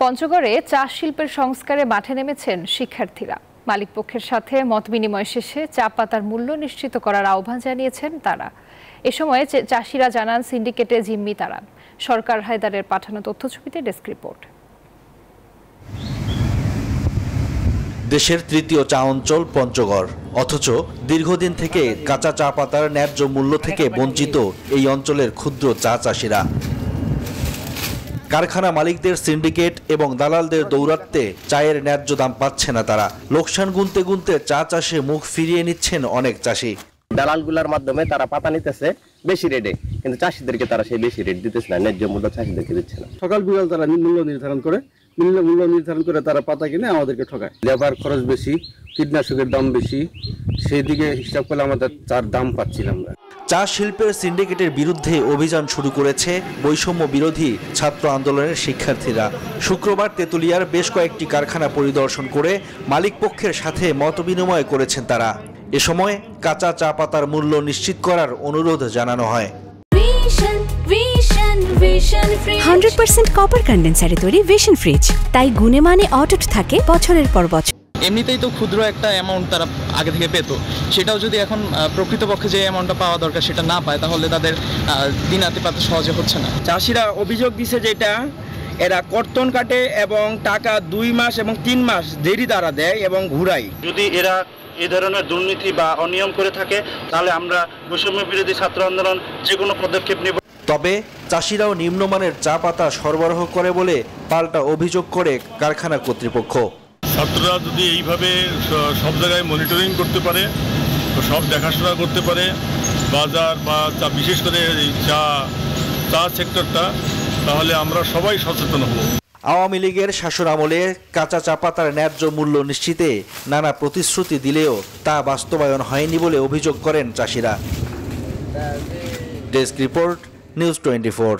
পঞ্চগড়ে চা শিল্পের সংস্কারে মাঠে নেমেছেন শিক্ষার্থীরা। মালিকপক্ষের সাথে মতবিনিময় শেষে চা পাতার মূল্য নিশ্চিত করার আহ্বান জানিয়েছেন তারা। এ সময় চাষিরা জানান সিন্ডিকেটে জিম্মি তারা। সরকার হায়দারের পাঠানো তথ্যছবিতে ডেস্ক রিপোর্ট। দেশের তৃতীয় চা অঞ্চল পঞ্চগড়, অথচ দীর্ঘদিন থেকে কাঁচা চা পাতার ন্যায্য মূল্য থেকে বঞ্চিত এই অঞ্চলের ক্ষুদ্র চা চাষিরা। কারখানা মালিকদের সিন্ডিকেট এবং দালালদের দৌরাত্ম্যে চায়ের ন্যায্য দাম পাচ্ছে না তারা। লোকসান গুনতে গুনতে চা চাষে মুখ ফিরিয়ে নিচ্ছেন অনেক চাষি। দালালগুলোর মাধ্যমে তারা পাতা নিতেছে বেশি রেটে, কিন্তু চাষিদেরকে তারা সেই বেশি রেট দিতেছে না, ন্যায্য মূল্য চাষিদেরকে দিচ্ছে না। সকাল বিকাল তারা মূল্য নির্ধারণ করে তারা পাতা কিনে আমাদেরকে ঠকায়। লেবার খরচ বেশি, কীটনাশকের দাম বেশি, সেই দিকে হিসাব করলে আমাদের চার দাম পাচ্ছিলাম না। চা শিল্পের সিন্ডিকেটের বিরুদ্ধে অভিযান শুরু করেছে বৈষম্য বিরোধী ছাত্র আন্দোলনের শিক্ষার্থীরা। শুক্রবার তেঁতুলিয়ার বেশ কয়েকটি কারখানা পরিদর্শন করে মালিকপক্ষের সাথে মতবিনিময় করেছেন তারা। এ সময় কাঁচা চা পাতার মূল্য নিশ্চিত করার অনুরোধ জানানো হয়। 100% কপার কন্ডেন্সারে তৈরি ভিশন ফ্রিজ, তাই গুণে মানে অটুট থাকে বছরের পর বছর। এমনিতেই তো ক্ষুদ্র একটা অ্যামাউন্ট তারা আগে থেকে পেত, সেটাও যদি এখন প্রকৃতপক্ষে যে অ্যামাউন্টটা পাওয়া দরকার সেটা না পায়, তাহলে তাদের দিন রাতে পাতে সহজে হচ্ছে না। চাষিরা অভিযোগ দিছে যেটা এরা কর্তন কাটে এবং টাকা 2 মাস এবং 3 মাস দেরি দ্বারা দেয় এবং ঘুরায়। যদি এরা এই ধরনের দুর্নীতি বা অনিয়ম করে থাকে তাহলে আমরা বৈষম্য বিরোধী ছাত্র আন্দোলন যে কোনো পদক্ষেপ নেব। তবে চাষিরাও নিম্নমানের চা পাতা সরবরাহ করে বলে পাল্টা অভিযোগ করে কারখানা কর্তৃপক্ষ। ছাত্ররা যদি এইভাবে সব জায়গায় মনিটরিং করতে পারে, সব দেখাশোনা করতে পারে, বাজার বা বিশেষ করে চা সেক্টরটা, তাহলে আমরা সবাই সচেতন হব। আওয়ামী লীগের শাসন আমলে কাঁচা চা পাতার ন্যায্য মূল্য নিশ্চিতে নানা প্রতিশ্রুতি দিলেও তা বাস্তবায়ন হয়নি বলে অভিযোগ করেন চাষিরা। Desk report, news 24।